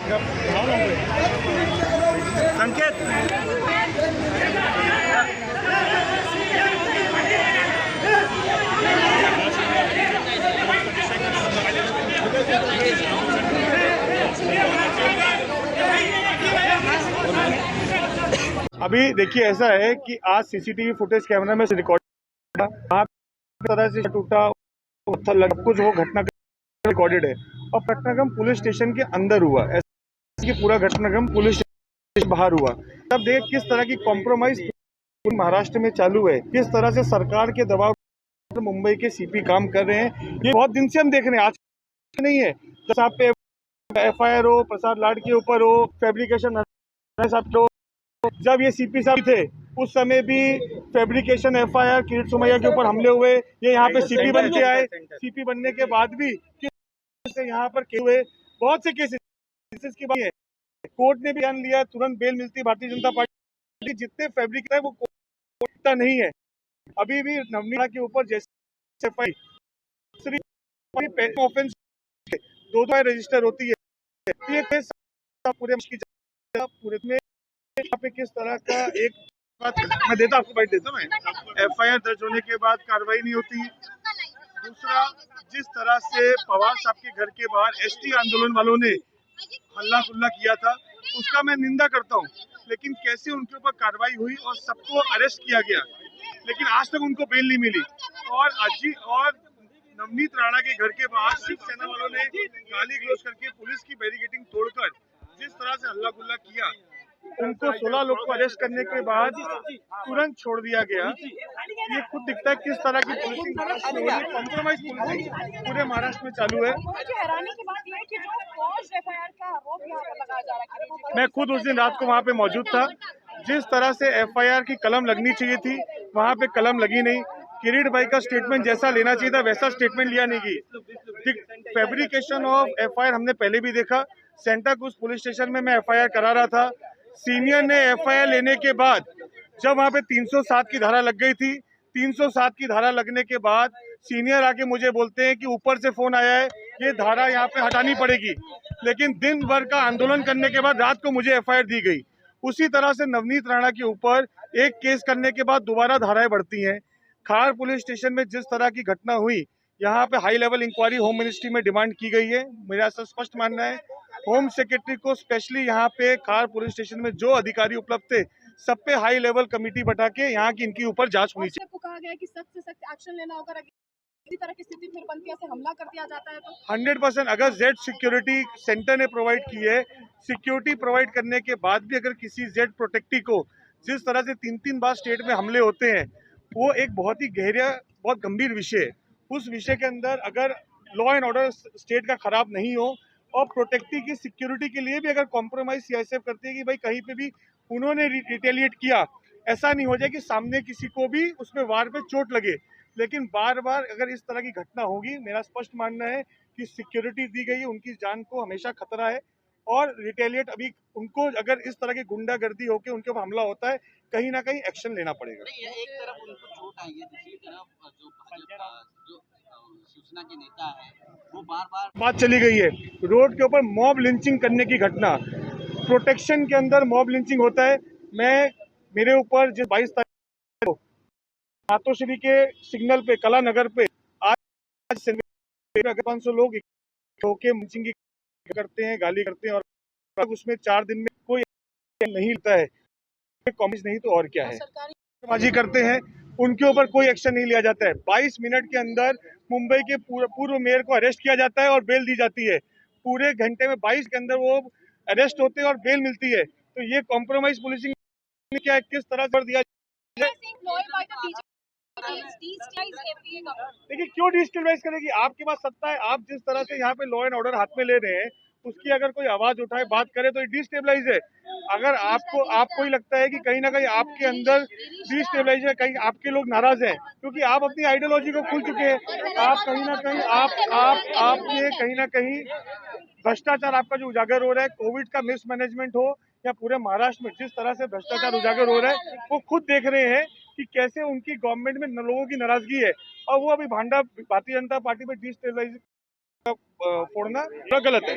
संकेत अभी देखिए, ऐसा है कि आज सीसीटीवी फुटेज कैमरा में से रिकॉर्ड वहाँ तरह से टूटा पत्थर लगा कुछ वो घटना रिकॉर्डेड है और घटनाक्रम पुलिस स्टेशन के अंदर हुआ, ऐसा कि पूरा घटनाक्रम पुलिस स्टेशन बाहर हुआ। तब देख किस तरह की कॉम्प्रोमाइज महाराष्ट्र में चालू है, किस तरह से सरकार के दबाव मुंबई के सीपी काम कर रहे हैं। ये बहुत दिन से हम देख रहे हैं, आज नहीं है। साहब पे एफआईआर हो, प्रसाद लाड के ऊपर हो, फैब्रिकेशन साहब हो, जब ये सीपी साहब थे उस समय भी फैब्रिकेशन एफआईआर किरीट सोमैया के ऊपर हमले हुए। ये यहाँ पे सीपी बन के आए, सीपी बनने के बाद भी यहाँ पर हुए बहुत से केसेस की बात है। कोर्ट ने भी ध्यान लिया, तुरंत बेल मिलती। भारतीय जनता पार्टी जितने फैब्रिक है वो कोर्ट नहीं है। अभी भी नवनीत के ऊपर जैसे ऑफेंस दो रजिस्टर होती है, ये केस पूरे में यहाँ पे किस तरह का एक बात मैं देता आपको बैठ देता मैं एफआईआर दर्ज होने के बाद कार्रवाई नहीं होती। दूसरा, जिस तरह से पवार साहब के घर के बाहर एसटी आंदोलन वालों ने हल्ला गुल्ला किया था उसका मैं निंदा करता हूँ, लेकिन कैसे उनके ऊपर कार्रवाई हुई और सबको अरेस्ट किया गया, लेकिन आज तक उनको बेल नहीं मिली। और नवनीत राणा के घर के बाहर शिवसेना वालों ने गाली गलौज करके पुलिस की बैरिकेडिंग तोड़कर जिस तरह से हल्ला गुल्ला किया, उनको 16 लोग को अरेस्ट करने के बाद तुरंत छोड़ दिया गया। ये खुद दिखता है किस तरह की पुलिसिंग कॉम्प्रोमाइज पुलिसिंग पूरे महाराष्ट्र में चालू है। मैं खुद उस दिन रात को वहाँ पे मौजूद था। जिस तरह से एफआईआर की कलम लगनी चाहिए थी वहाँ पे कलम लगी नहीं। किरीट भाई का स्टेटमेंट जैसा लेना चाहिए था वैसा स्टेटमेंट लिया नहीं गई। फैब्रिकेशन ऑफ एफआईआर हमने पहले भी देखा। सेंटा क्रूज पुलिस स्टेशन में मैं एफआईआर करा रहा था। सीनियर ने एफआईआर लेने के बाद जब वहाँ पे 307 की धारा लग गई थी, 307 की धारा लगने के बाद सीनियर आके मुझे बोलते हैं कि ऊपर से फोन आया है, ये धारा यहाँ पे हटानी पड़ेगी। लेकिन दिन भर का आंदोलन करने के बाद रात को मुझे एफआईआर दी गई। उसी तरह से नवनीत राणा के ऊपर एक केस करने के बाद दोबारा धाराएं बढ़ती हैं। खार पुलिस स्टेशन में जिस तरह की घटना हुई, यहाँ पे high level inquiry home ministry में डिमांड की गई है। मेरा स्पष्ट मानना है होम सेक्रेटरी को स्पेशली यहाँ पे खार पुलिस स्टेशन में जो अधिकारी उपलब्ध थे सब पे हाई लेवल कमेटी बैठा के यहाँ की इनकी ऊपर जांच होनी चाहिए। कहा गया है कि सख्त से सख्त एक्शन लेना होगा, इसी तरह की स्थिति फिर बनती है, हमला कर दिया जाता है तो 100% अगर जेड सिक्योरिटी सेंटर ने प्रोवाइड की है, सिक्योरिटी प्रोवाइड करने के बाद भी अगर किसी जेड प्रोटेक्टी को जिस तरह से 3-3 बार स्टेट में हमले होते हैं, वो एक बहुत ही गहरा बहुत गंभीर विषय है। उस विषय के अंदर अगर लॉ एंड ऑर्डर स्टेट का खराब नहीं हो और प्रोटेक्टी की सिक्योरिटी के लिए भी अगर कॉम्प्रोमाइज सीआईएसएफ करती है कि भाई कहीं पे भी उन्होंने रिटेलिएट किया, ऐसा नहीं हो जाए कि सामने किसी को भी उसमें वार पे चोट लगे। लेकिन बार बार अगर इस तरह की घटना होगी, मेरा स्पष्ट मानना है कि सिक्योरिटी दी गई है, उनकी जान को हमेशा खतरा है और रिटेलिएट अभी उनको अगर इस तरह की गुंडागर्दी होकर उनके ऊपर हमला होता है, कहीं ना कहीं एक्शन लेना पड़ेगा। एक तरफ उनको चोट आई है, दूसरी तरफ जो शिवसेना के नेता है वो बार बात चली गई है रोड के ऊपर मॉब लिंचिंग करने की घटना। प्रोटेक्शन के अंदर मॉब लिंचिंग होता है। मेरे ऊपर जिस 22 तारीख को मातोश्री के सिग्नल पे कला नगर पे आज 500 लोग होके लिंचिंग की करते हैं, गाली करते हैं और उसमें 4 दिन में कोई नहीं लेता है। कॉमेंट्स नहीं तो और क्या है, बाजी करते हैं, उनके ऊपर कोई एक्शन नहीं लिया जाता है। 22 मिनट के अंदर मुंबई के पूर्व मेयर को अरेस्ट किया जाता है और बेल दी जाती है। पूरे घंटे में 22 के अंदर वो अरेस्ट होते हैं और बेल मिलती है। तो ये कॉम्प्रोमाइज पुलिसिंग क्या है, किस तरह कर दिया जाए? देखिए क्यों डिस्टेबलाइज करेगी, आपके पास सत्ता है। आप जिस तरह से यहाँ पे लॉ एंड ऑर्डर हाथ में ले रहे हैं, उसकी अगर कोई आवाज उठाए बात करे तो ये डिस्टेबलाइज है। अगर आपको ही लगता है कि कहीं ना कहीं आपके अंदर डिस्टेबलाइज है, कहीं आपके लोग नाराज हैं क्योंकि आप अपनी आइडियोलॉजी को खुल चुके हैं, आप कहीं ना कहीं आपने कहीं ना कहीं भ्रष्टाचार आपका जो उजागर हो रहा है, कोविड का मिसमैनेजमेंट हो या पूरे महाराष्ट्र में जिस तरह से भ्रष्टाचार उजागर हो रहा है, वो खुद देख रहे हैं कि कैसे उनकी गवर्नमेंट में लोगों की नाराजगी है और वो अभी भांडा भारतीय जनता पार्टी में डिस्टेबलाइज फोड़ना गलत है।